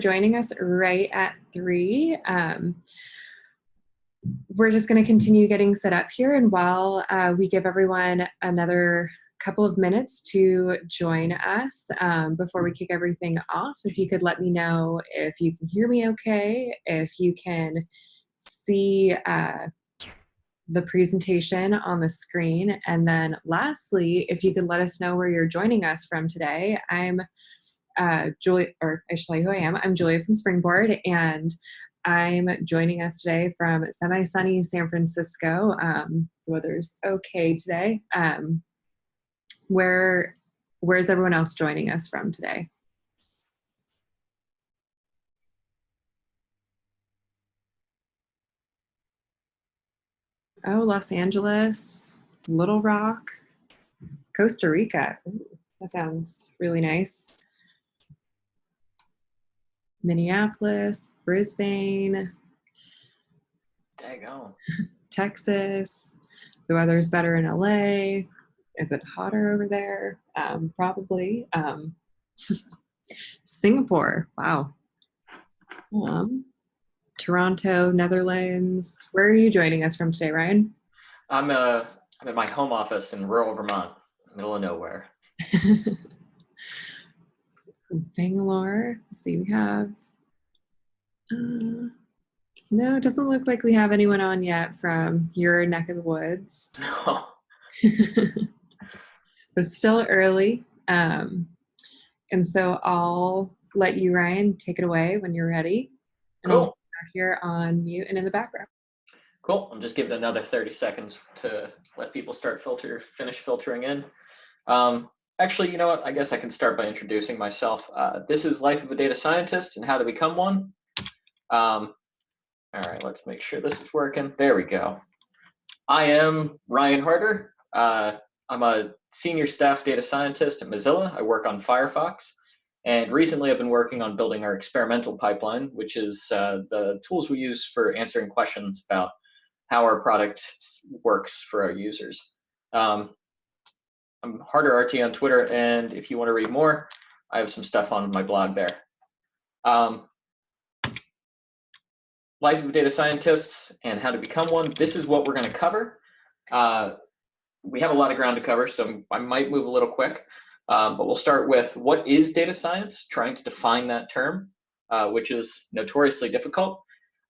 Joining us right at 3. We're just going to continue getting set up here, and while we give everyone another couple of minutes to join us before we kick everything off, if you could let me know if you can hear me okay, if you can see the presentation on the screen, and then lastly, if you could let us know where you're joining us from today. I'm Julie, or I should tell you who I am. I'm Julia from Springboard, and I'm joining us today from semi-sunny San Francisco. The weather's okay today. Where's everyone else joining us from today? Oh, Los Angeles, Little Rock, Costa Rica. Ooh, that sounds really nice. Minneapolis, Brisbane, Daggone. Texas. The weather's better in LA. Is it hotter over there? Probably. Singapore. Wow. Toronto, Netherlands. Where are you joining us from today, Ryan? I'm at my home office in rural Vermont, middle of nowhere. Bangalore. Let's see, we have. No, it doesn't look like we have anyone on yet from your neck of the woods. No. But it's still early. And so I'll let you, Ryan, take it away when you're ready. And Cool. I'll be back here on mute and in the background. Cool. I'm just giving another 30 seconds to let people finish filtering in. Actually, you know what? I guess I can start by introducing myself. This is Life of a Data Scientist and How to Become One. All right, let's make sure this is working. There we go. I am Ryan Harter. I'm a senior staff data scientist at Mozilla. I work on Firefox. And recently I've been working on building our experimental pipeline, which is the tools we use for answering questions about how our product works for our users. I'm Harter RT on Twitter, and if you want to read more, I have some stuff on my blog there. Life of Data Scientists and How to Become One. This is what we're going to cover. We have a lot of ground to cover, so I might move a little quick. But we'll start with what is data science, trying to define that term, which is notoriously difficult.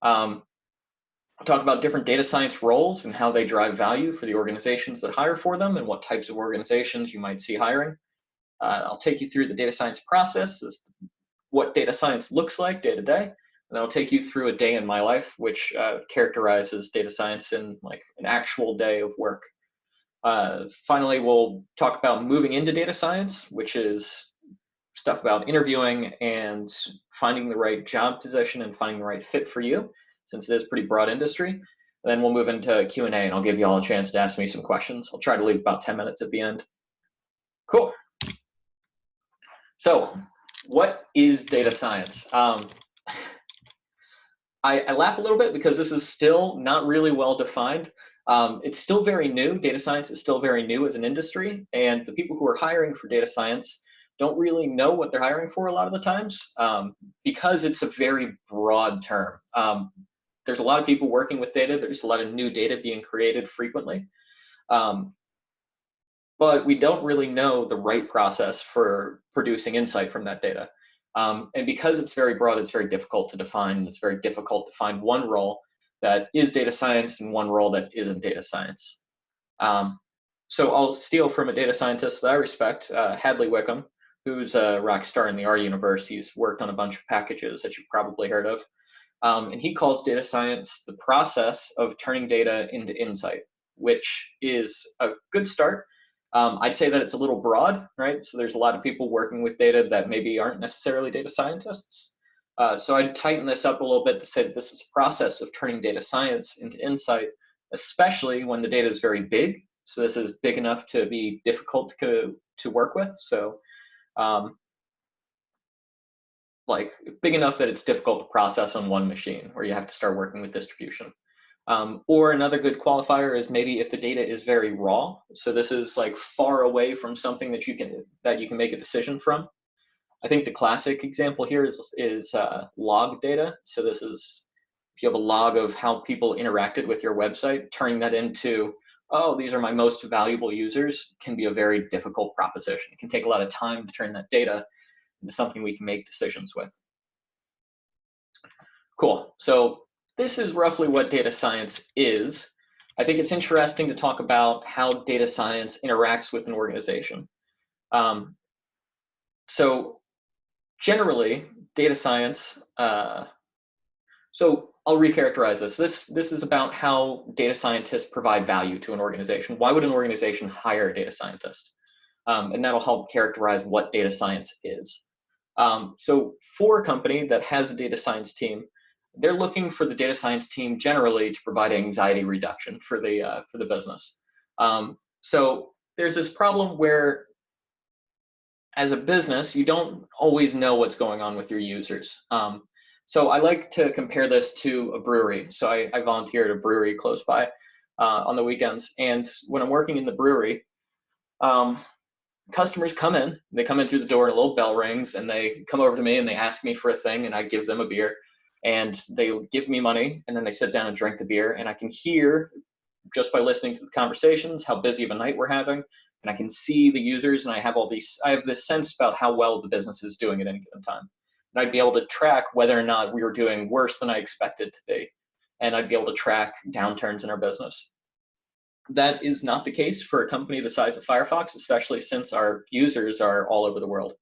We'll talk about different data science roles and how they drive value for the organizations that hire for them and what types of organizations you might see hiring. I'll take you through the data science process, what data science looks like day to day. And I'll take you through a day in my life, which characterizes data science in like an actual day of work. Finally, we'll talk about moving into data science, which is stuff about interviewing and finding the right job position and finding the right fit for you, since it is a pretty broad industry. And then we'll move into Q&A, and I'll give you all a chance to ask me some questions. I'll try to leave about 10 minutes at the end. Cool. So what is data science? I laugh a little bit because this is still not really well defined. It's still very new. Data science is still very new as an industry, and the people who are hiring for data science don't really know what they're hiring for a lot of the times because it's a very broad term. There's a lot of people working with data. There's a lot of new data being created frequently. But we don't really know the right process for producing insight from that data. And because it's very broad, it's very difficult to define. It's very difficult to find one role that is data science and one role that isn't data science. So I'll steal from a data scientist that I respect, Hadley Wickham, who's a rock star in the R universe. He's worked on a bunch of packages that you've probably heard of. And he calls data science the process of turning data into insight, which is a good start. I'd say that it's a little broad, right? So there's a lot of people working with data that maybe aren't necessarily data scientists. So I'd tighten this up a little bit to say that this is a process of turning data science into insight, especially when the data is very big. So this is big enough to be difficult to work with. So like big enough that it's difficult to process on one machine, or you have to start working with distribution. Or another good qualifier is maybe if the data is very raw. So this is like far away from something that you can make a decision from. I think the classic example here is log data. So this is, if you have a log of how people interacted with your website, turning that into, oh, these are my most valuable users, can be a very difficult proposition. It can take a lot of time to turn that data into something we can make decisions with. Cool. So this is roughly what data science is. I think it's interesting to talk about how data science interacts with an organization. So generally, data science, so I'll recharacterize this. This is about how data scientists provide value to an organization. Why would an organization hire a data scientist? And that'll help characterize what data science is. So for a company that has a data science team, they're looking for the data science team generally to provide anxiety reduction for the business. So there's this problem where, as a business, you don't always know what's going on with your users. So I like to compare this to a brewery. So I volunteer at a brewery close by on the weekends, and when I'm working in the brewery, customers come in. They come in through the door, and a little bell rings, and they come over to me and they ask me for a thing, and I give them a beer, and they give me money, and then they sit down and drink the beer, and I can hear, just by listening to the conversations, how busy of a night we're having, and I can see the users, and I have this sense about how well the business is doing at any given time. And I'd be able to track whether or not we were doing worse than I expected to be, and I'd be able to track downturns in our business. That is not the case for a company the size of Firefox, especially since our users are all over the world.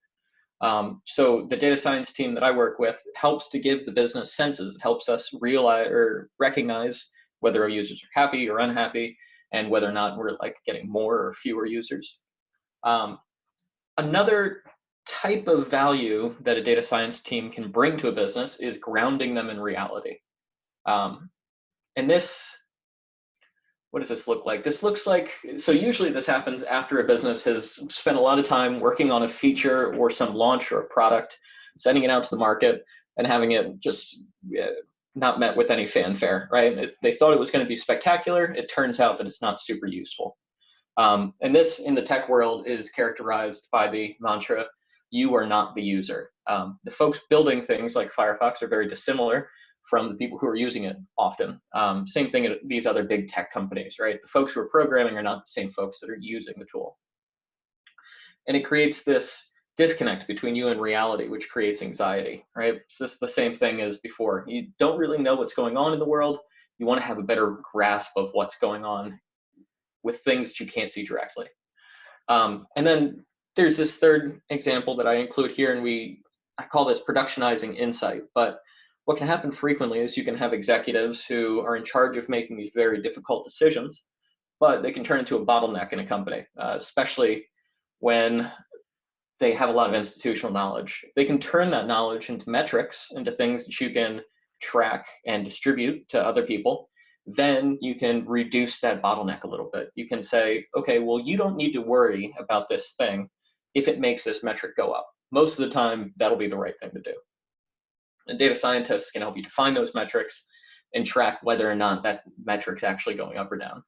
So the data science team that I work with helps to give the business senses. It helps us realize or recognize whether our users are happy or unhappy, and whether or not we're like getting more or fewer users. Another type of value that a data science team can bring to a business is grounding them in reality. And this, what does this look like? This looks like, so usually this happens after a business has spent a lot of time working on a feature or some launch or a product, sending it out to the market, and having it just not met with any fanfare, right? They thought it was going to be spectacular. It turns out that it's not super useful. And this, in the tech world, is characterized by the mantra, you are not the user. The folks building things like Firefox are very dissimilar from the people who are using it often. Same thing at these other big tech companies, right? The folks who are programming are not the same folks that are using the tool. And it creates this disconnect between you and reality, which creates anxiety, right? So this is the same thing as before. You don't really know what's going on in the world. You want to have a better grasp of what's going on with things that you can't see directly. And then there's this third example that I include here, and I call this productionizing insight. But what can happen frequently is you can have executives who are in charge of making these very difficult decisions, but they can turn into a bottleneck in a company, especially when they have a lot of institutional knowledge. If they can turn that knowledge into metrics, into things that you can track and distribute to other people, then you can reduce that bottleneck a little bit. You can say, okay, well, you don't need to worry about this thing if it makes this metric go up. Most of the time, that'll be the right thing to do. And data scientists can help you define those metrics and track whether or not that metric's actually going up or down.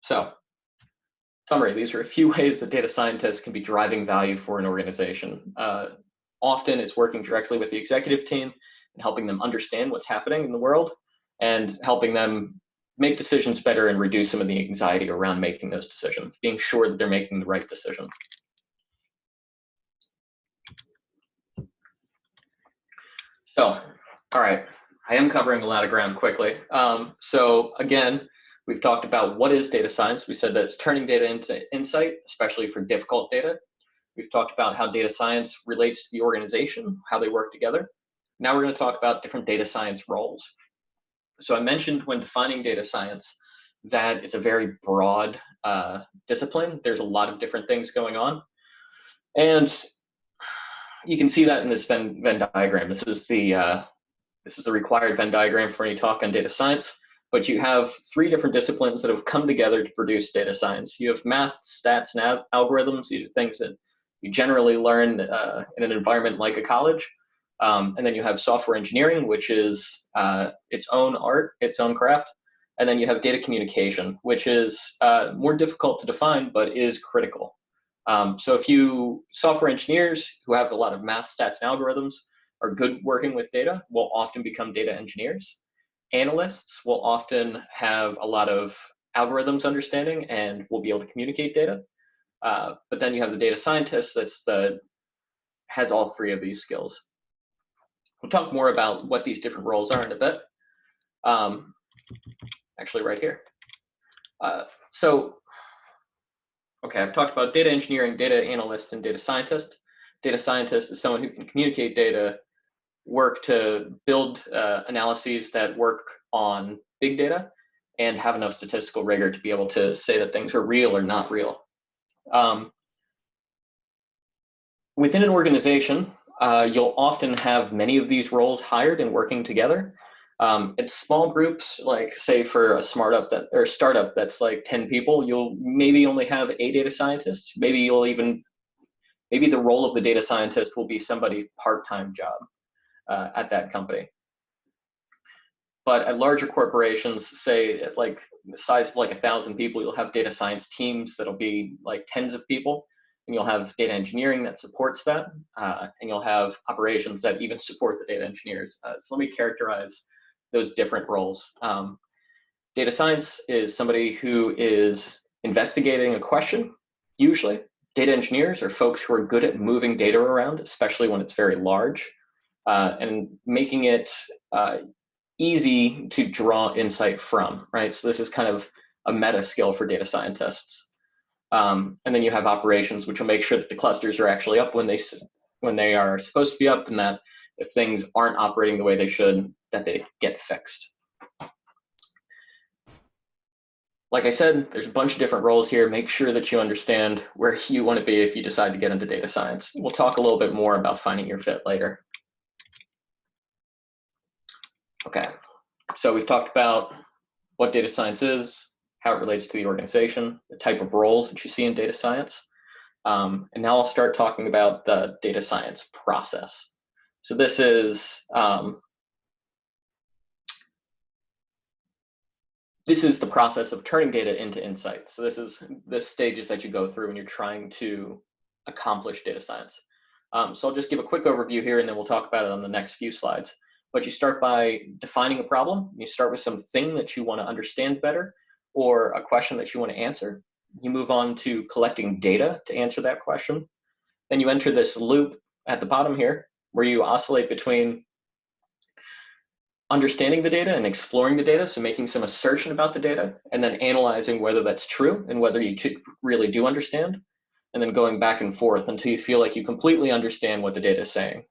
So, summary, these are a few ways that data scientists can be driving value for an organization. Often it's working directly with the executive team and helping them understand what's happening in the world and helping them make decisions better and reduce some of the anxiety around making those decisions, being sure that they're making the right decision. So, all right, I am covering a lot of ground quickly. So again, we've talked about what is data science. We said that it's turning data into insight, especially for difficult data. We've talked about how data science relates to the organization, how they work together. Now we're going to talk about different data science roles. So I mentioned when defining data science that it's a very broad discipline. There's a lot of different things going on. And you can see that in this Venn diagram. This is the required Venn diagram for any talk on data science. But you have three different disciplines that have come together to produce data science. You have math, stats, and algorithms. These are things that you generally learn in an environment like a college. And then you have software engineering, which is its own art, its own craft. And then you have data communication, which is more difficult to define, but is critical. So if you software engineers who have a lot of math, stats, and algorithms are good working with data will often become data engineers. Analysts will often have a lot of algorithms understanding and will be able to communicate data. But then you have the data scientist has all three of these skills. We'll talk more about what these different roles are in a bit. Actually, right here. Okay, I've talked about data engineering, data analyst, and data scientist. Data scientist is someone who can communicate data, work to build analyses that work on big data, and have enough statistical rigor to be able to say that things are real or not real. Within an organization, you'll often have many of these roles hired and working together. It's small groups, like say for a startup that's like 10 people, you'll maybe only have a data scientist. Maybe the role of the data scientist will be somebody's part-time job at that company. But at larger corporations, say at like the size of like 1,000 people, you'll have data science teams that'll be like tens of people, and you'll have data engineering that supports that, and you'll have operations that even support the data engineers. So let me characterize those different roles. Data science is somebody who is investigating a question, usually. Data engineers are folks who are good at moving data around, especially when it's very large, and making it easy to draw insight from, right? So this is kind of a meta skill for data scientists. And then you have operations, which will make sure that the clusters are actually up when they are supposed to be up, and that if things aren't operating the way they should, that they get fixed. Like I said, there's a bunch of different roles here. Make sure that you understand where you want to be if you decide to get into data science. We'll talk a little bit more about finding your fit later. Okay, so we've talked about what data science is, how it relates to the organization, the type of roles that you see in data science. And now I'll start talking about the data science process. So this is the process of turning data into insight. So this is the stages that you go through when you're trying to accomplish data science. So I'll just give a quick overview here, and then we'll talk about it on the next few slides. But you start by defining a problem. You start with something that you want to understand better, or a question that you want to answer. You move on to collecting data to answer that question. Then you enter this loop at the bottom here, where you oscillate between understanding the data and exploring the data, so making some assertion about the data, and then analyzing whether that's true and whether you really do understand, and then going back and forth until you feel like you completely understand what the data is saying.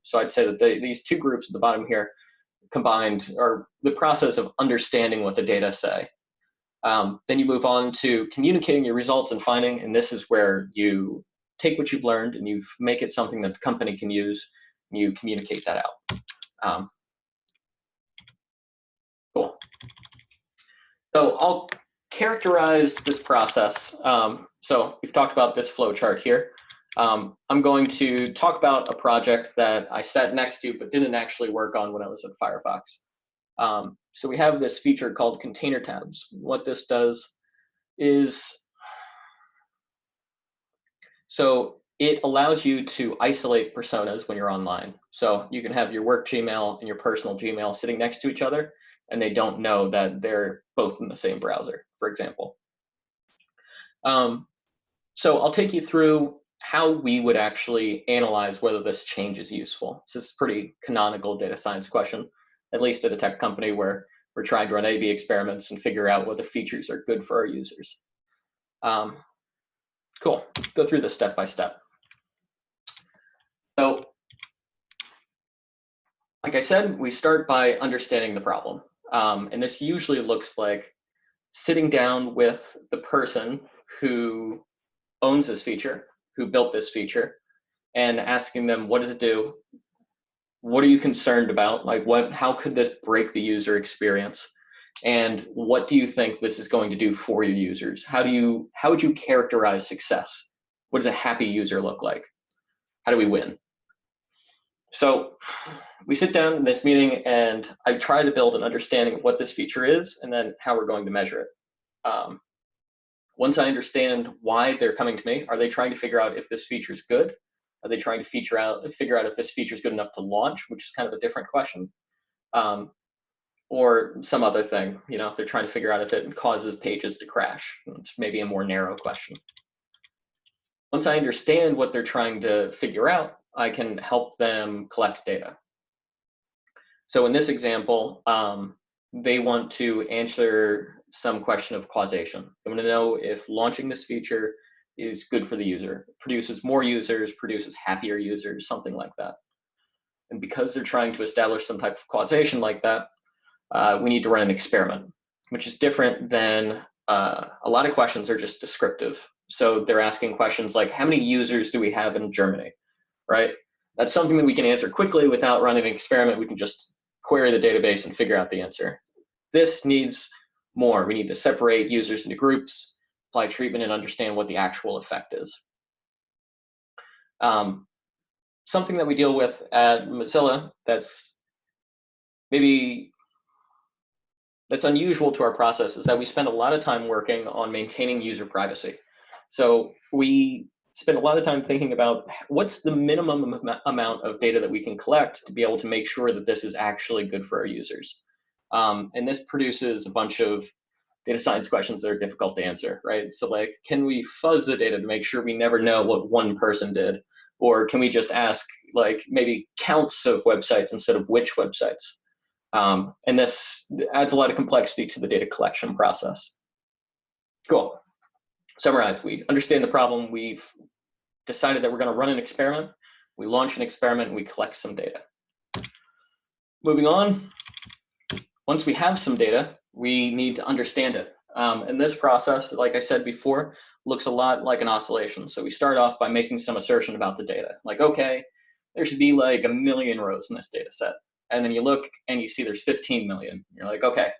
So I'd say that these two groups at the bottom here combined are the process of understanding what the data say. Then you move on to communicating your results and finding, and this is where you take what you've learned and you make it something that the company can use, and you communicate that out. Cool. So I'll characterize this process. So we've talked about this flow chart here. I'm going to talk about a project that I sat next to but didn't actually work on when I was at Firefox. So we have this feature called container tabs. What this does is, so it allows you to isolate personas when you're online. So you can have your work Gmail and your personal Gmail sitting next to each other, and they don't know that they're both in the same browser, for example. So I'll take you through how we would actually analyze whether this change is useful. This is a pretty canonical data science question, at least at a tech company where we're trying to run A/B experiments and figure out whether features are good for our users. Cool, go through this step by step. So, like I said, we start by understanding the problem. And this usually looks like sitting down with the person who owns this feature, who built this feature, and asking them, what does it do? What are you concerned about? Like, how could this break the user experience? And what do you think this is going to do for your users? How would you characterize success? What does a happy user look like? How do we win? So we sit down in this meeting and I try to build an understanding of what this feature is and then how we're going to measure it. Once I understand why they're coming to me, are they trying to figure out if this feature is good? Are they trying to figure out if this feature is good enough to launch, which is kind of a different question, or some other thing? You know, if they're trying to figure out if it causes pages to crash, which may be a more narrow question. Once I understand what they're trying to figure out, I can help them collect data. So in this example, they want to answer some question of causation. They want to know if launching this feature is good for the user, produces more users, produces happier users, something like that. And because they're trying to establish some type of causation like that, we need to run an experiment, which is different than a lot of questions are just descriptive. So they're asking questions like, how many users do we have in Germany, right? That's something that we can answer quickly without running an experiment. We can just query the database and figure out the answer. This needs more. We need to separate users into groups, apply treatment, and understand what the actual effect is. Something that we deal with at Mozilla that's unusual to our process is that we spend a lot of time working on maintaining user privacy. So we spend a lot of time thinking about what's the minimum amount of data that we can collect to be able to make sure that this is actually good for our users. And this produces a bunch of data science questions that are difficult to answer, right? So like, can we fuzz the data to make sure we never know what one person did? Or can we just ask like maybe counts of websites instead of which websites? And this adds a lot of complexity to the data collection process. Cool. Summarize, we understand the problem. We've decided that we're going to run an experiment. We launch an experiment and we collect some data. Moving on, once we have some data, we need to understand it. And this process, like I said before, looks a lot like an oscillation. So we start off by making some assertion about the data. Like, okay, there should be like 1 million rows in this data set. And then you look and you see there's 15 million. You're like, okay,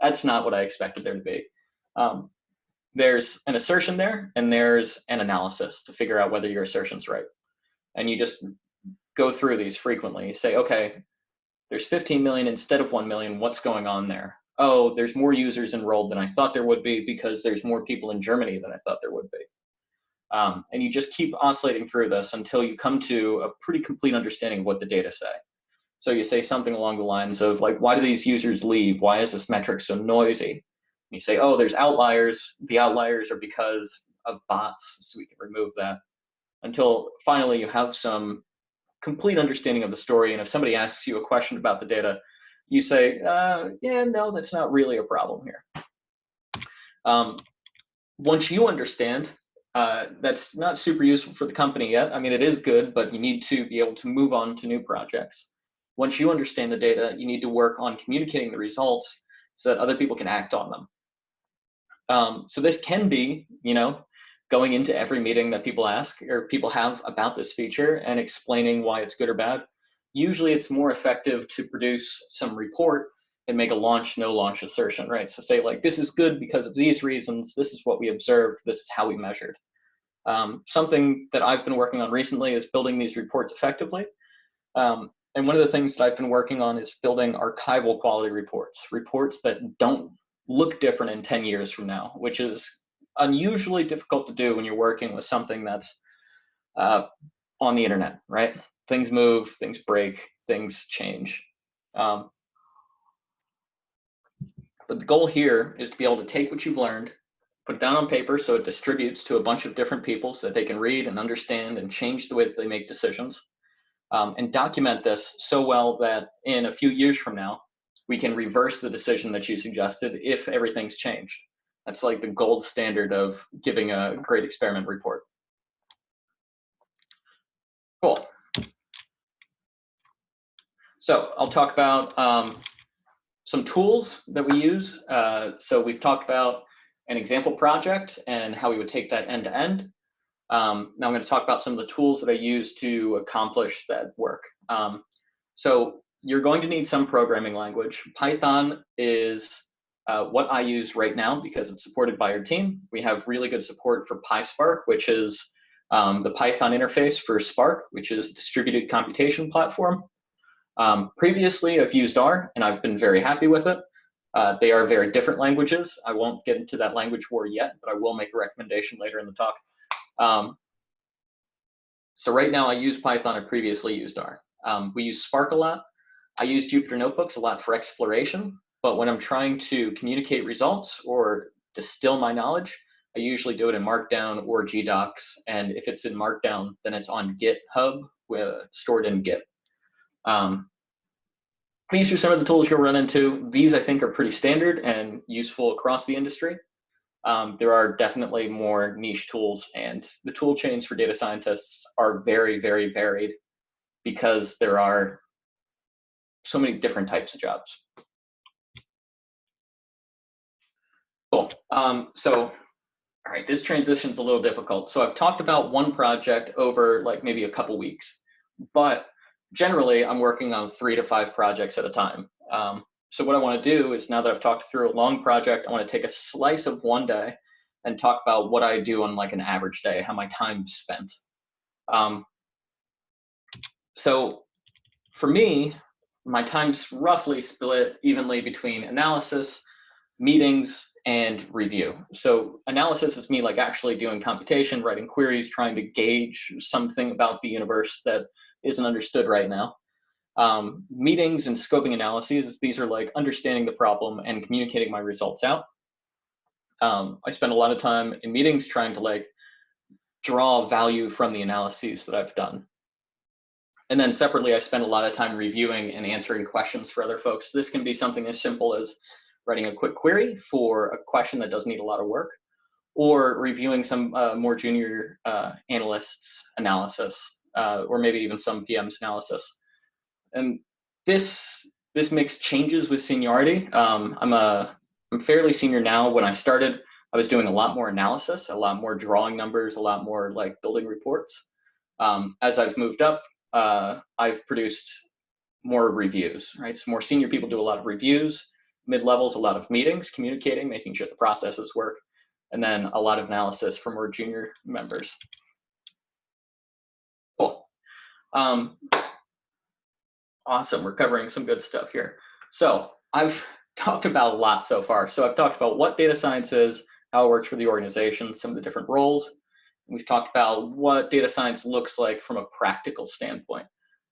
that's not what I expected there to be. There's an assertion there, and there's an analysis to figure out whether your assertion's right. And you just go through these frequently. You say, okay, there's 15 million instead of 1 million. What's going on there? Oh, there's more users enrolled than I thought there would be because there's more people in Germany than I thought there would be. And you just keep oscillating through this until you come to a pretty complete understanding of what the data say. So you say something along the lines of like, why do these users leave? Why is this metric so noisy? You say, oh, there's outliers. The outliers are because of bots, so we can remove that. Until finally you have some complete understanding of the story, and if somebody asks you a question about the data, you say, yeah, no, that's not really a problem here. Once you understand, that's not super useful for the company yet. I mean, it is good, but you need to be able to move on to new projects. Once you understand the data, you need to work on communicating the results so that other people can act on them. So this can be, you know, going into every meeting that people ask or people have about this feature and explaining why it's good or bad. Usually it's more effective to produce some report and make a launch, no launch assertion, right? So say like, this is good because of these reasons, this is what we observed, this is how we measured. Something that I've been working on recently is building these reports effectively. And one of the things that I've been working on is building archival quality reports, reports that don't look different in 10 years from now, which is unusually difficult to do when you're working with something that's on the internet, right? Things move, things break, things change. But the goal here is to be able to take what you've learned, put it down on paper so it distributes to a bunch of different people so that they can read and understand and change the way that they make decisions. And document this so well that in a few years from now, we can reverse the decision that you suggested if everything's changed. That's like the gold standard of giving a great experiment report. Cool. So I'll talk about some tools that we use. So we've talked about an example project and how we would take that end to end. Now I'm going to talk about some of the tools that I use to accomplish that work. So you're going to need some programming language. Python is what I use right now because it's supported by our team. We have really good support for PySpark, which is the Python interface for Spark, which is a distributed computation platform. Previously, I've used R, and I've been very happy with it. They are very different languages. I won't get into that language war yet, but I will make a recommendation later in the talk. So right now I use Python. I previously used R. We use Spark a lot. I use Jupyter Notebooks a lot for exploration, but when I'm trying to communicate results or distill my knowledge, I usually do it in Markdown or GDocs. And if it's in Markdown, then it's on GitHub, stored in Git. These are some of the tools you'll run into. These I think are pretty standard and useful across the industry. There are definitely more niche tools, and the tool chains for data scientists are very, very varied because there are so many different types of jobs. Cool. All right, this transition's a little difficult. So I've talked about one project over like maybe a couple weeks, but generally I'm working on 3 to 5 projects at a time. So what I want to do is, now that I've talked through a long project, I want to take a slice of one day and talk about what I do on like an average day, how my time's spent. So for me, my time's roughly split evenly between analysis, meetings, and review. So analysis is me like actually doing computation, writing queries, trying to gauge something about the universe that isn't understood right now. Meetings and scoping analyses, these are like understanding the problem and communicating my results out. I spend a lot of time in meetings trying to like draw value from the analyses that I've done. And then separately, I spend a lot of time reviewing and answering questions for other folks. This can be something as simple as writing a quick query for a question that doesn't need a lot of work, or reviewing some more junior analysts' analysis, or maybe even some PM's analysis. And this mix changes with seniority. I'm fairly senior now. When I started, I was doing a lot more analysis, a lot more drawing numbers, a lot more like building reports. As I've moved up, I've produced more reviews, right? So more senior people do a lot of reviews, mid-levels, a lot of meetings, communicating, making sure the processes work, and then a lot of analysis for more junior members. Cool. Awesome, we're covering some good stuff here. So I've talked about a lot so far. So I've talked about what data science is, how it works for the organization, some of the different roles. We've talked about what data science looks like from a practical standpoint.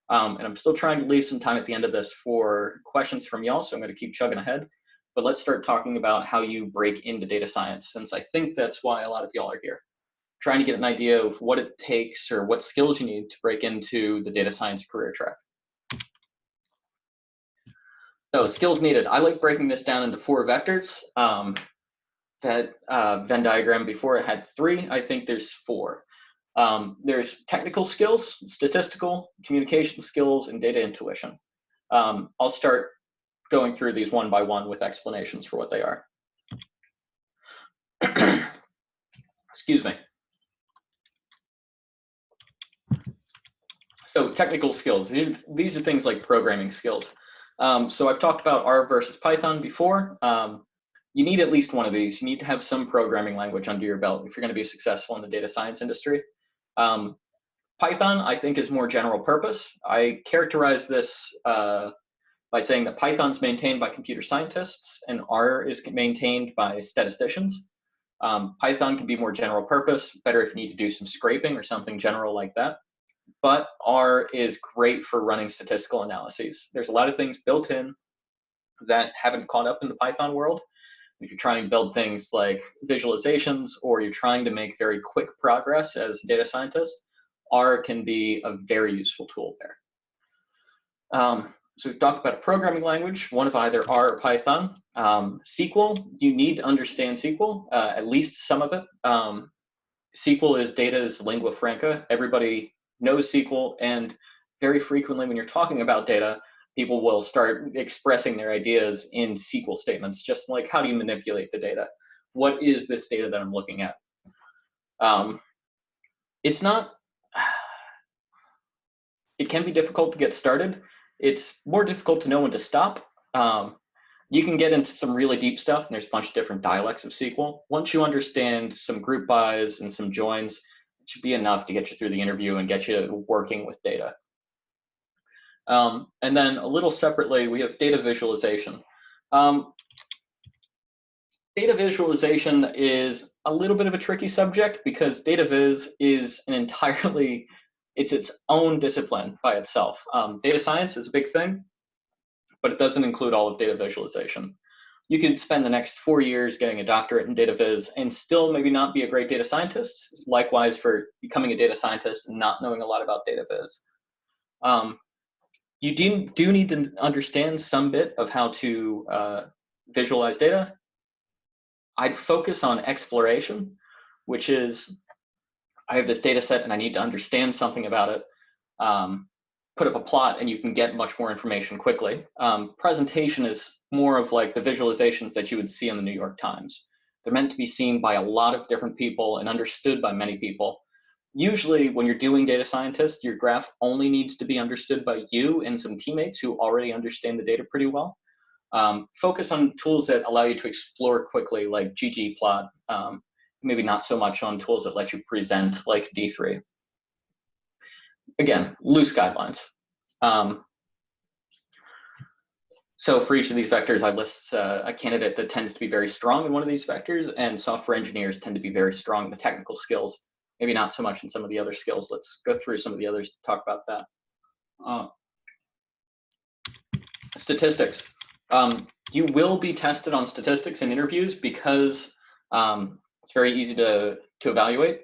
And I'm still trying to leave some time at the end of this for questions from y'all, so I'm going to keep chugging ahead. But let's start talking about how you break into data science, since I think that's why a lot of y'all are here. Trying to get an idea of what it takes or what skills you need to break into the data science career track. So skills needed. I like breaking this down into 4 vectors. That Venn diagram before it had 3. I think there's 4. There's technical skills, statistical, communication skills, and data intuition. I'll start going through these one by one with explanations for what they are. Excuse me. So technical skills, these are things like programming skills. So I've talked about R versus Python before. You need at least one of these. You need to have some programming language under your belt if you're going to be successful in the data science industry. Python, I think, is more general purpose. I characterize this by saying that Python's maintained by computer scientists and R is maintained by statisticians. Python can be more general purpose, better if you need to do some scraping or something general like that. But R is great for running statistical analyses. There's a lot of things built in that haven't caught up in the Python world. If you're trying to build things like visualizations, or you're trying to make very quick progress as a data scientist, R can be a very useful tool there. So we've talked about a programming language, one of either R or Python. SQL, you need to understand SQL, at least some of it. SQL is data's lingua franca. Everybody knows SQL, and very frequently when you're talking about data, people will start expressing their ideas in SQL statements, just like, how do you manipulate the data? What is this data that I'm looking at? It's not, it can be difficult to get started. It's more difficult to know when to stop. You can get into some really deep stuff, and there's a bunch of different dialects of SQL. Once you understand some group bys and some joins, it should be enough to get you through the interview and get you working with data. And then a little separately, we have data visualization. Data visualization is a little bit of a tricky subject because data viz is it's its own discipline by itself. Data science is a big thing, but it doesn't include all of data visualization. You could spend the next 4 years getting a doctorate in data viz and still maybe not be a great data scientist. Likewise for becoming a data scientist and not knowing a lot about data viz. You do need to understand some bit of how to visualize data. I'd focus on exploration, which is I have this data set and I need to understand something about it. Put up a plot and you can get much more information quickly. Presentation is more of like the visualizations that you would see in the New York Times. They're meant to be seen by a lot of different people and understood by many people. Usually when you're doing data scientists, your graph only needs to be understood by you and some teammates who already understand the data pretty well. Focus on tools that allow you to explore quickly, like ggplot. Maybe not so much on tools that let you present, like D3. Again, loose guidelines. So for each of these vectors, I list a candidate that tends to be very strong in one of these vectors, and software engineers tend to be very strong in the technical skills. Maybe not so much in some of the other skills. Let's go through some of the others to talk about that. Statistics. You will be tested on statistics in interviews because it's very easy to evaluate.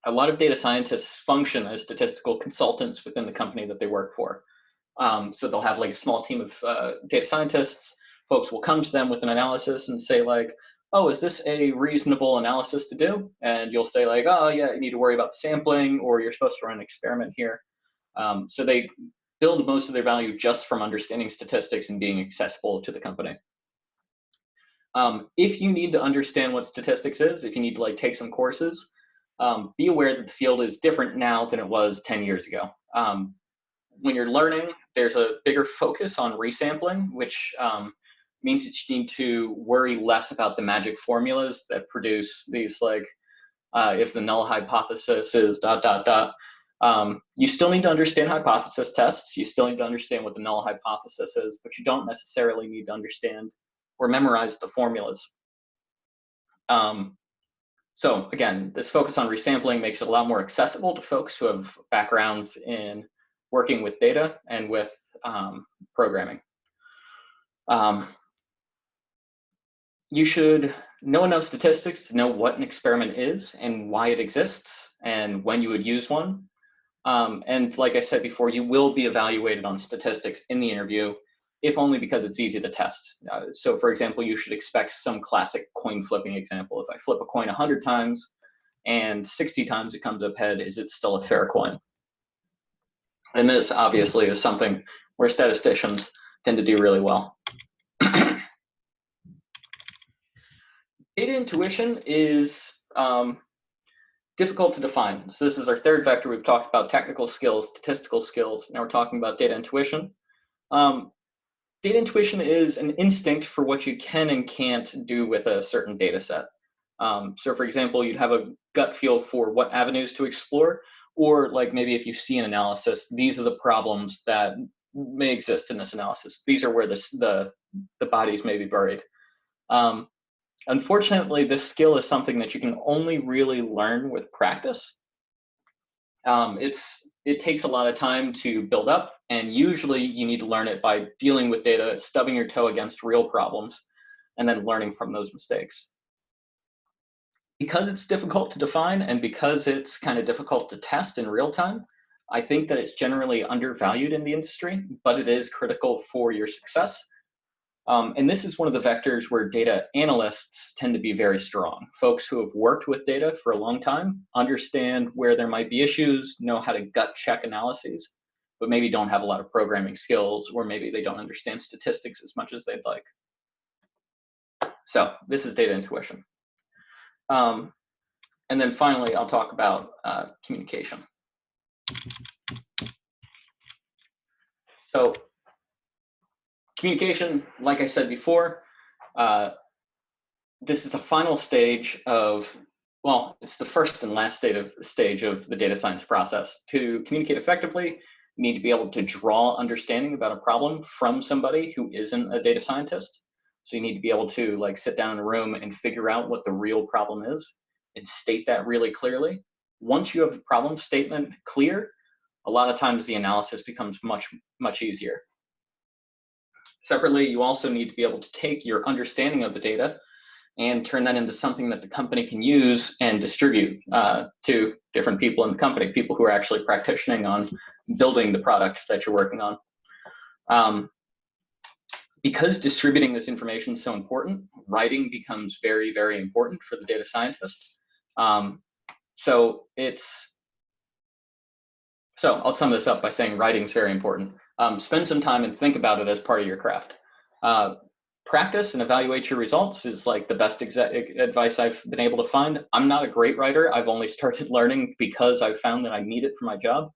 A lot of data scientists function as statistical consultants within the company that they work for. So they'll have like a small team of data scientists. Folks will come to them with an analysis and say like, oh, is this a reasonable analysis to do? And you'll say like, oh yeah, you need to worry about the sampling, or you're supposed to run an experiment here. So they build most of their value just from understanding statistics and being accessible to the company. If you need to understand what statistics is, if you need to like take some courses, be aware that the field is different now than it was 10 years ago. When you're learning, there's a bigger focus on resampling, which means that you need to worry less about the magic formulas that produce these like, if the null hypothesis is ... You still need to understand hypothesis tests. You still need to understand what the null hypothesis is, but you don't necessarily need to understand or memorize the formulas. So again, this focus on resampling makes it a lot more accessible to folks who have backgrounds in working with data and with programming. You should know enough statistics to know what an experiment is and why it exists and when you would use one. And like I said before, you will be evaluated on statistics in the interview, if only because it's easy to test. So for example, you should expect some classic coin flipping example. If I flip a coin 100 times and 60 times it comes up head, is it still a fair coin? And this obviously is something where statisticians tend to do really well. Data intuition is difficult to define. So this is our third vector. We've talked about technical skills, statistical skills. Now we're talking about data intuition. Data intuition is an instinct for what you can and can't do with a certain data set. So for example, you'd have a gut feel for what avenues to explore, or like maybe if you see an analysis, these are the problems that may exist in this analysis. These are where the bodies may be buried. Unfortunately, this skill is something that you can only really learn with practice. It takes a lot of time to build up, and usually you need to learn it by dealing with data, stubbing your toe against real problems, and then learning from those mistakes. Because it's difficult to define and because it's kind of difficult to test in real time, I think that it's generally undervalued in the industry, but it is critical for your success. And this is one of the vectors where data analysts tend to be very strong. Folks who have worked with data for a long time, understand where there might be issues, know how to gut check analyses, but maybe don't have a lot of programming skills, or maybe they don't understand statistics as much as they'd like. So this is data intuition. And then finally, I'll talk about communication. So communication, like I said before, this is the final stage of, well, it's the first and last stage of the data science process. To communicate effectively, you need to be able to draw understanding about a problem from somebody who isn't a data scientist. So you need to be able to like sit down in a room and figure out what the real problem is and state that really clearly. Once you have the problem statement clear, a lot of times the analysis becomes much easier. Separately, you also need to be able to take your understanding of the data and turn that into something that the company can use and distribute to different people in the company, people who are actually practicing on building the product that you're working on. Because distributing this information is so important, writing becomes very, very important for the data scientist. So I'll sum this up by saying writing is very important. Spend some time and think about it as part of your craft. Practice and evaluate your results is like the best advice I've been able to find. I'm not a great writer. I've only started learning because I've found that I need it for my job.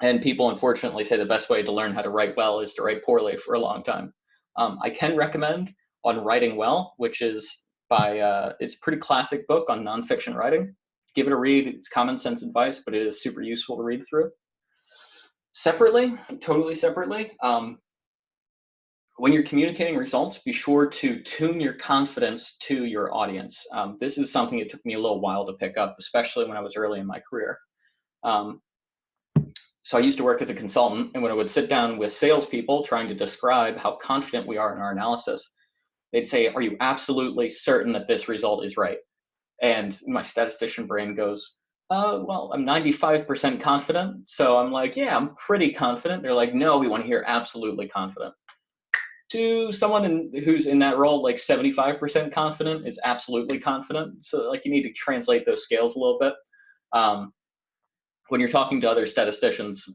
And people unfortunately say the best way to learn how to write well is to write poorly for a long time. I can recommend On Writing Well, which is by, it's a pretty classic book on nonfiction writing. Give it a read. It's common sense advice, but it is super useful to read through. Separately, totally separately, when you're communicating results, be sure to tune your confidence to your audience. This is something it took me a little while to pick up, especially when I was early in my career. So I used to work as a consultant, and when I would sit down with salespeople trying to describe how confident we are in our analysis, they'd say, "Are you absolutely certain that this result is right?" And my statistician brain goes, well, I'm 95% confident. So I'm like, yeah, I'm pretty confident. They're like, no, we want to hear absolutely confident. To someone who's in that role, like 75% confident is absolutely confident. So like you need to translate those scales a little bit. When you're talking to other statisticians,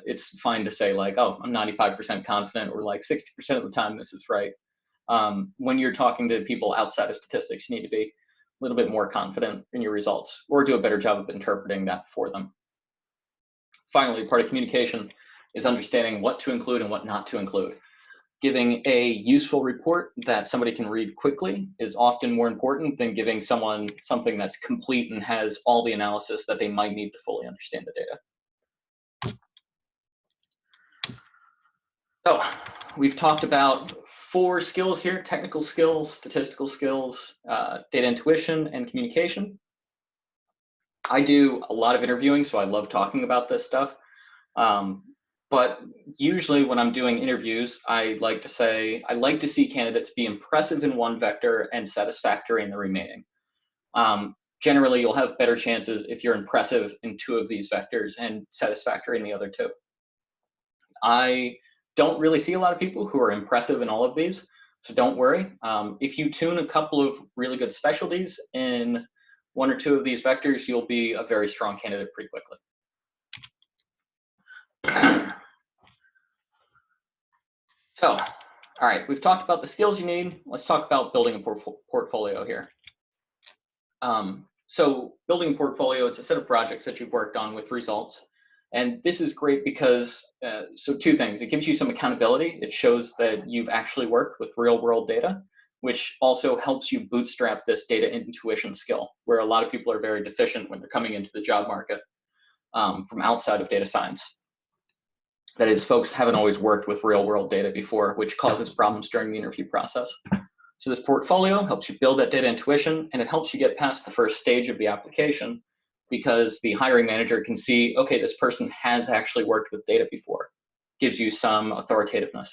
it's fine to say like, oh, I'm 95% confident, or like 60% of the time this is right. When you're talking to people outside of statistics, you need to be a little bit more confident in your results, or do a better job of interpreting that for them. Finally, part of communication is understanding what to include and what not to include. Giving a useful report that somebody can read quickly is often more important than giving someone something that's complete and has all the analysis that they might need to fully understand the data. So we've talked about 4 skills here: technical skills, statistical skills, data intuition, and communication. I do a lot of interviewing, so I love talking about this stuff. But usually when I'm doing interviews, I like to see candidates be impressive in one vector and satisfactory in the remaining. Generally, you'll have better chances if you're impressive in 2 of these vectors and satisfactory in the other 2. I don't really see a lot of people who are impressive in all of these, so don't worry. If you tune a couple of really good specialties in 1 or 2 of these vectors, you'll be a very strong candidate pretty quickly. So, all right, we've talked about the skills you need. Let's talk about building a portfolio here. So building a portfolio, it's a set of projects that you've worked on with results. And this is great because, so 2 things. It gives you some accountability. It shows that you've actually worked with real world data, which also helps you bootstrap this data intuition skill, where a lot of people are very deficient when they're coming into the job market from outside of data science. That is, folks haven't always worked with real world data before, which causes problems during the interview process. So this portfolio helps you build that data intuition, and it helps you get past the first stage of the application, because the hiring manager can see, okay, this person has actually worked with data before. Gives you some authoritativeness.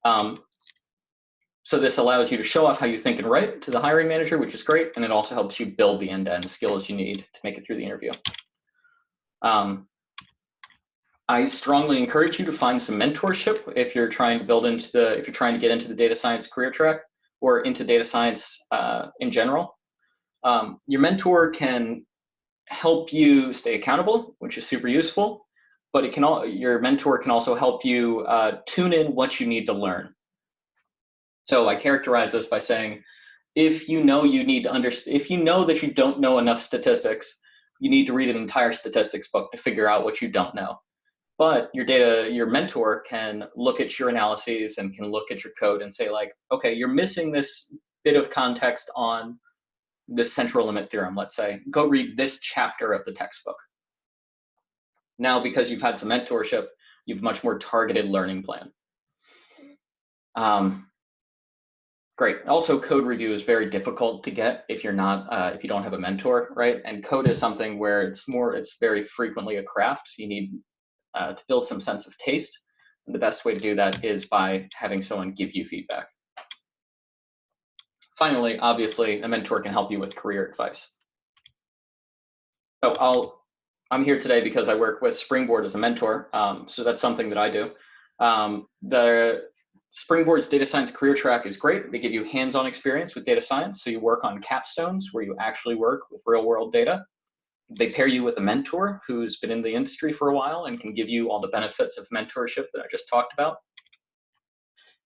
So this allows you to show off how you think and write to the hiring manager, which is great, and it also helps you build the end-to-end skills you need to make it through the interview. I strongly encourage you to find some mentorship if you're trying to get into the data science career track, or into data science in general. Your mentor can help you stay accountable, which is super useful, but your mentor can also help you tune in what you need to learn. So I characterize this by saying, if you know that you don't know enough statistics, you need to read an entire statistics book to figure out what you don't know. But your mentor can look at your analyses and can look at your code and say like, okay, you're missing this bit of context on this central limit theorem, let's say. Go read this chapter of the textbook. Now, because you've had some mentorship, you've much more targeted learning plan. Great. Also, code review is very difficult to get if you're not if you don't have a mentor, right? And code is something where it's very frequently a craft. You need to build some sense of taste. And the best way to do that is by having someone give you feedback. Finally, obviously, a mentor can help you with career advice. So I'm here today because I work with Springboard as a mentor. So that's something that I do. The Springboard's data science career track is great. They give you hands-on experience with data science. So you work on capstones where you actually work with real-world data. They pair you with a mentor who's been in the industry for a while and can give you all the benefits of mentorship that I just talked about.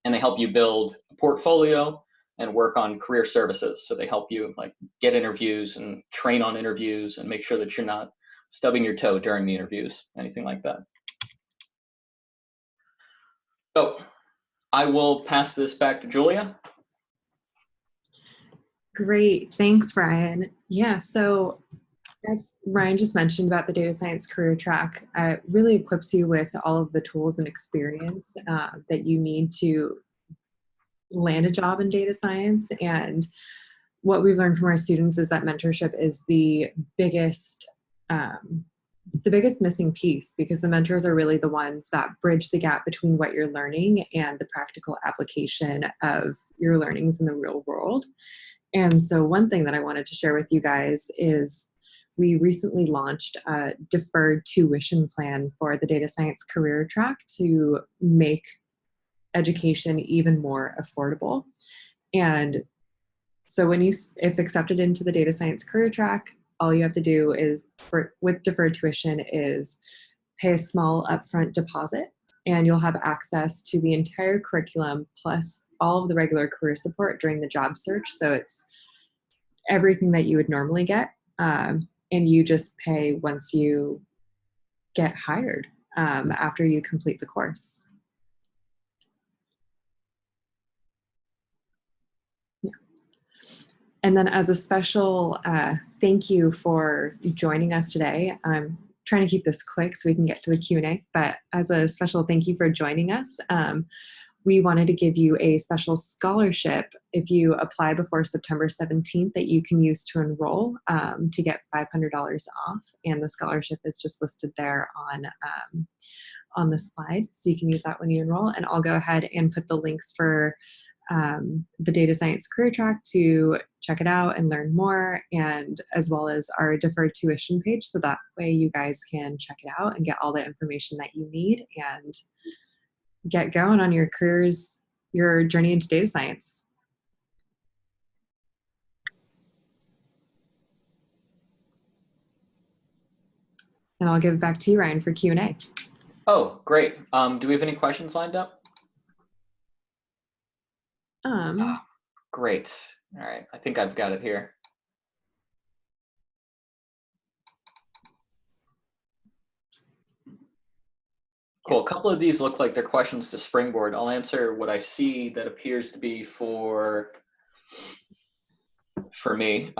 And they help you build a portfolio and work on career services. So they help you like get interviews and train on interviews and make sure that you're not stubbing your toe during the interviews, anything like that. So I will pass this back to Julia. Great, thanks, Ryan. Yeah, so as Ryan just mentioned about the data science career track, it really equips you with all of the tools and experience that you need to land a job in data science. And what we've learned from our students is that mentorship is the biggest missing piece, because the mentors are really the ones that bridge the gap between what you're learning and the practical application of your learnings in the real world. And so one thing that I wanted to share with you guys is we recently launched a deferred tuition plan for the data science career track to make education even more affordable. And so if accepted into the data science career track, all you have to do is with deferred tuition is pay a small upfront deposit, and you'll have access to the entire curriculum plus all of the regular career support during the job search. So it's everything that you would normally get, and you just pay once you get hired after you complete the course. And then as a special thank you for joining us today, I'm trying to keep this quick so we can get to the Q&A, but as a special thank you for joining us, we wanted to give you a special scholarship if you apply before September 17th that you can use to enroll to get $500 off. And the scholarship is just listed there on the slide. So you can use that when you enroll. And I'll go ahead and put the links for the data science career track to check it out and learn more, and as well as our deferred tuition page. So that way you guys can check it out and get all the information that you need and get going on your journey into data science. And I'll give it back to you, Ryan, for Q&A. Oh, great. Do we have any questions lined up? Great. All right. I think I've got it here. Cool. A couple of these look like they're questions to Springboard. I'll answer what I see that appears to be for me.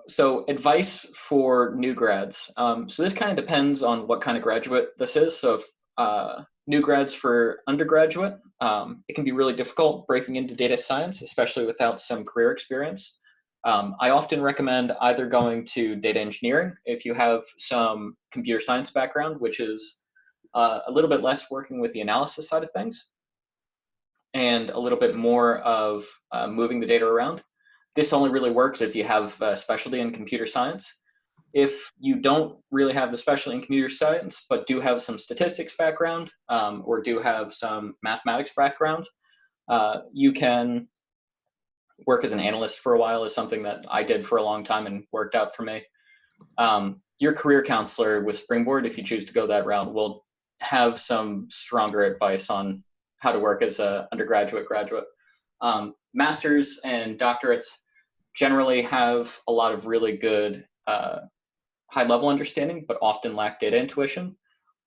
So advice for new grads. So this kind of depends on what kind of graduate this is. So if new grads for undergraduate, it can be really difficult breaking into data science, especially without some career experience. I often recommend either going to data engineering if you have some computer science background, which is a little bit less working with the analysis side of things, and a little bit more of moving the data around. This only really works if you have a specialty in computer science. If you don't really have the specialty in computer science, but do have some statistics background or do have some mathematics background, you can work as an analyst for a while, is something that I did for a long time and worked out for me. Your career counselor with Springboard, if you choose to go that route, will have some stronger advice on how to work as an undergraduate, graduate. Masters and doctorates generally have a lot of really good high-level understanding, but often lack data intuition.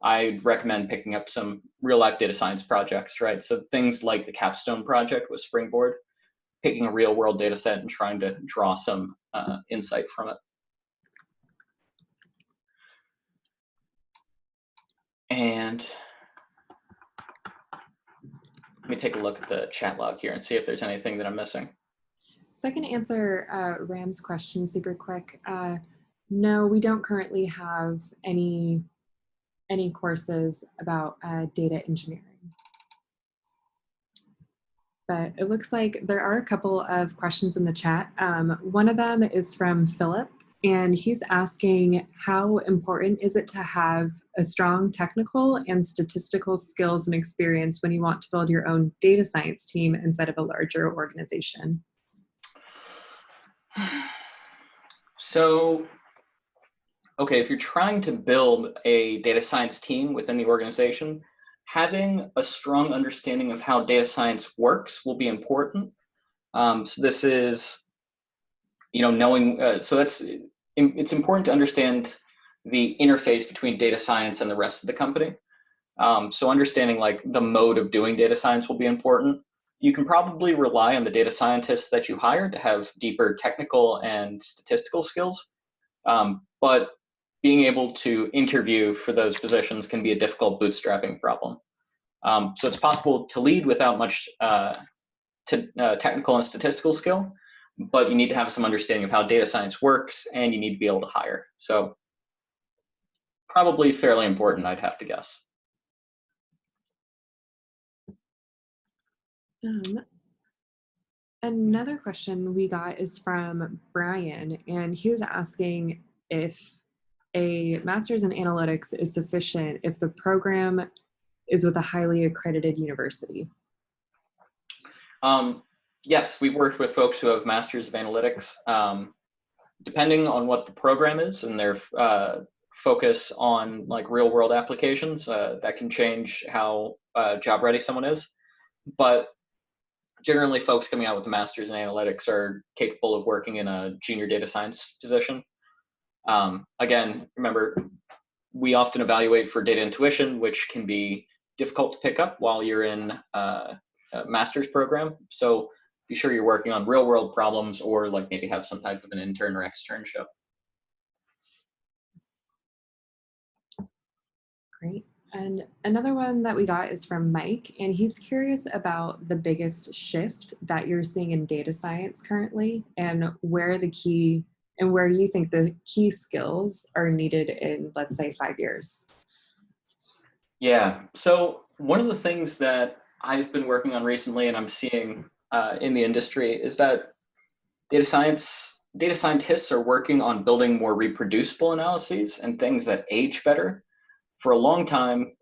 I'd recommend picking up some real-life data science projects, right? So things like the capstone project with Springboard, picking a real-world data set and trying to draw some insight from it. And Let me take a look at the chat log here and see if there's anything that I'm missing. So I can answer Ram's question super quick. No, we don't currently have any courses about data engineering. But it looks like there are a couple of questions in the chat. One of them is from Philip, and he's asking, how important is it to have a strong technical and statistical skills and experience when you want to build your own data science team inside of a larger organization? So, okay, if you're trying to build a data science team within the organization, having a strong understanding of how data science works will be important. So this is, knowing, it's important to understand the interface between data science and the rest of the company. So understanding like the mode of doing data science will be important. You can probably rely on the data scientists that you hire to have deeper technical and statistical skills. But being able to interview for those positions can be a difficult bootstrapping problem. So it's possible to lead without much technical and statistical skill, but you need to have some understanding of how data science works, and you need to be able to hire. So probably fairly important, I'd have to guess. Another question we got is from Brian, and he was asking if a master's in analytics is sufficient if the program is with a highly accredited university. Yes, we've worked with folks who have masters of analytics. Depending on what the program is and their focus on like real world applications, that can change how job ready someone is. But generally, folks coming out with a master's in analytics are capable of working in a junior data science position. Again, remember, we often evaluate for data intuition, which can be difficult to pick up while you're in a master's program. So be sure you're working on real world problems, or like maybe have some type of an intern or externship. Great. And another one that we got is from Mike, and he's curious about the biggest shift that you're seeing in data science currently, and where you think the key skills are needed in, let's say, 5 years. Yeah, so one of the things that I've been working on recently and I'm seeing in the industry is that data scientists are working on building more reproducible analyses and things that age better. For a long time,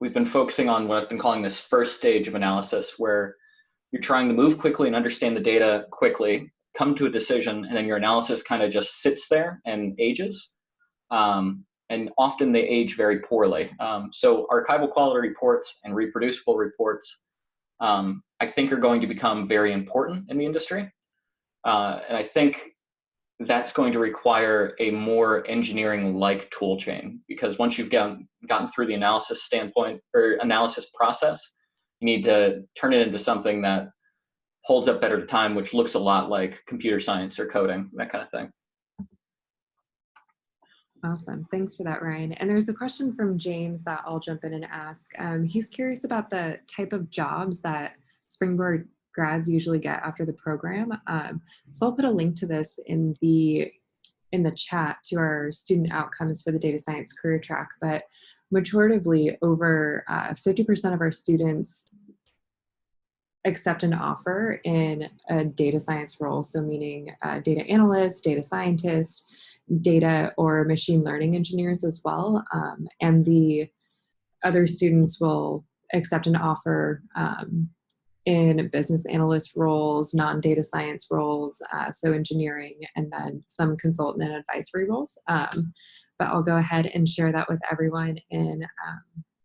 we've been focusing on what I've been calling this first stage of analysis, where you're trying to move quickly and understand the data quickly, come to a decision, and then your analysis kind of just sits there and ages. And often they age very poorly. So archival quality reports and reproducible reports, I think, are going to become very important in the industry. And I think that's going to require a more engineering-like tool chain, because once you've gotten through the analysis standpoint or analysis process, you need to turn it into something that holds up better to time, which looks a lot like computer science or coding, that kind of thing. Awesome. Thanks for that, Ryan. And there's a question from James that I'll jump in and ask. He's curious about the type of jobs that Springboard grads usually get after the program. So I'll put a link to this in the chat to our student outcomes for the data science career track. But majoritively, over 50% of our students accept an offer in a data science role. So meaning data analyst, data scientist, data or machine learning engineers as well. And the other students will accept an offer in business analyst roles, non-data science roles, so engineering, and then some consultant and advisory roles. But I'll go ahead and share that with everyone in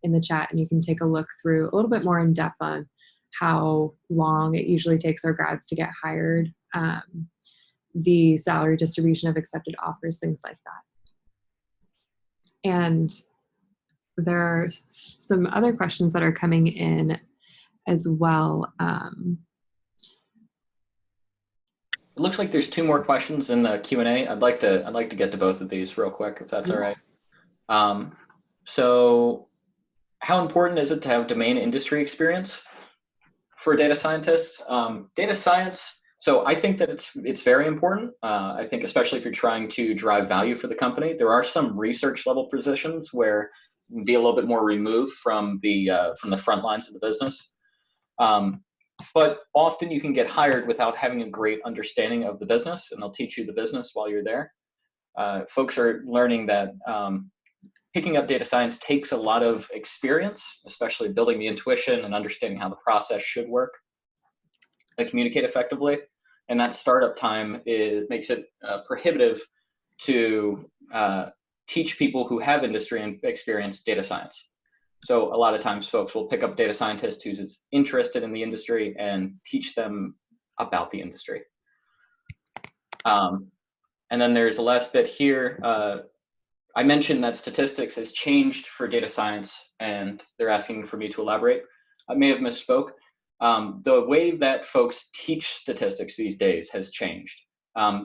the chat, and you can take a look through a little bit more in depth on how long it usually takes our grads to get hired, the salary distribution of accepted offers, things like that. And there are some other questions that are coming in as well. It looks like there's 2 more questions in the Q&A. I'd like to get to both of these real quick, if that's all right. So how important is it to have domain industry experience? for data scientists, data science. So I think that it's very important. I think especially if you're trying to drive value for the company, there are some research level positions where you can be a little bit more removed from the front lines of the business. But often you can get hired without having a great understanding of the business, and they'll teach you the business while you're there. Folks are learning that picking up data science takes a lot of experience, especially building the intuition and understanding how the process should work to communicate effectively. And that startup time makes it prohibitive to teach people who have industry and experience data science. So a lot of times folks will pick up data scientist who's interested in the industry and teach them about the industry. And then there's the last bit here. I mentioned that statistics has changed for data science, and they're asking for me to elaborate. I may have misspoke. The way that folks teach statistics these days has changed.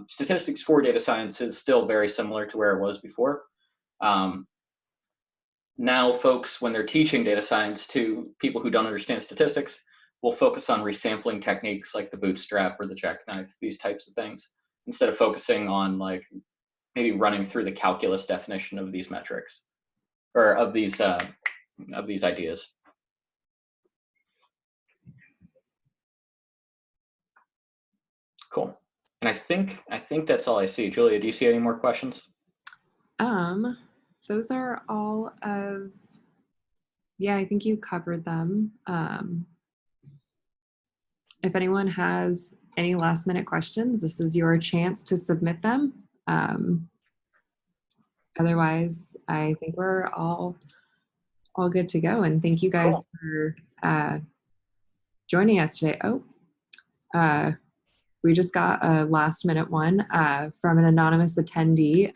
Statistics for data science is still very similar to where it was before. Now folks, when they're teaching data science to people who don't understand statistics, will focus on resampling techniques like the bootstrap or the jackknife, these types of things, instead of focusing on like maybe running through the calculus definition of these metrics or of these ideas. Cool. And I think that's all I see. Julia, do you see any more questions? Those are all of, yeah, I think you covered them. If anyone has any last minute questions, this is your chance to submit them. Otherwise, I think we're all good to go. And thank you guys for joining us today. We just got a last minute one from an anonymous attendee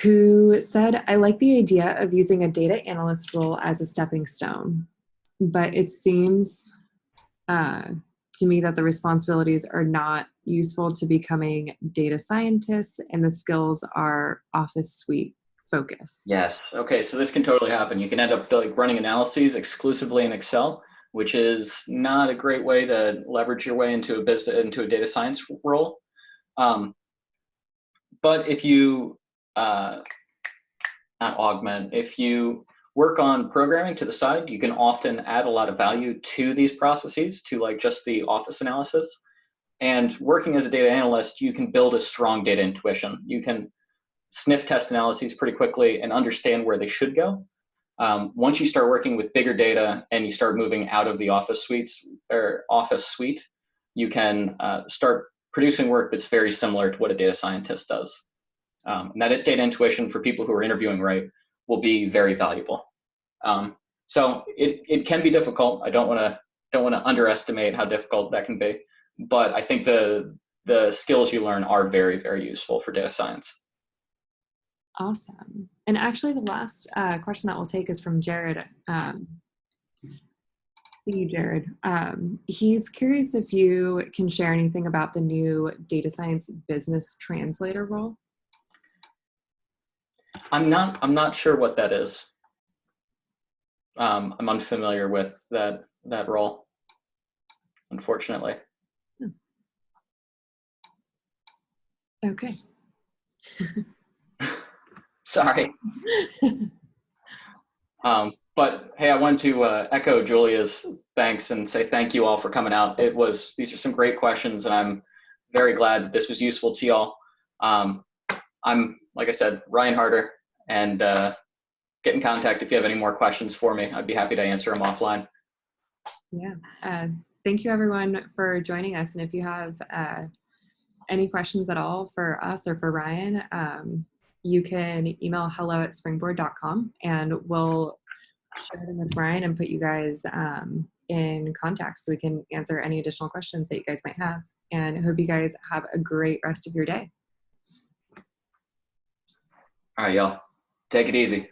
who said, I like the idea of using a data analyst role as a stepping stone, but it seems to me that the responsibilities are not useful to becoming data scientists and the skills are office suite focused. Yes. Okay. So this can totally happen. You can end up like running analyses exclusively in Excel, which is not a great way to leverage your way into a data science role. But if you if you work on programming to the side, you can often add a lot of value to these processes, to like just the office analysis. And working as a data analyst, you can build a strong data intuition. You can sniff test analyses pretty quickly and understand where they should go. Once you start working with bigger data and you start moving out of the office suite, you can start producing work that's very similar to what a data scientist does. And that data intuition for people who are interviewing right will be very valuable. So it can be difficult. I don't want to underestimate how difficult that can be, but I think the skills you learn are very, very useful for data science. Awesome. And actually the last question that we'll take is from Jared. See you, Jared. He's curious if you can share anything about the new data science business translator role. I'm not sure what that is. I'm unfamiliar with that role, unfortunately. Okay. Sorry. But hey, I wanted to echo Julia's thanks and say thank you all for coming out. These are some great questions, and I'm very glad that this was useful to y'all. I'm, like I said, Ryan Harter, and get in contact if you have any more questions for me. I'd be happy to answer them offline. Yeah. Thank you everyone for joining us. And if you have any questions at all for us or for Ryan, you can email hello@springboard.com and we'll share them with Ryan and put you guys in contact so we can answer any additional questions that you guys might have. And I hope you guys have a great rest of your day. All right, y'all. Take it easy.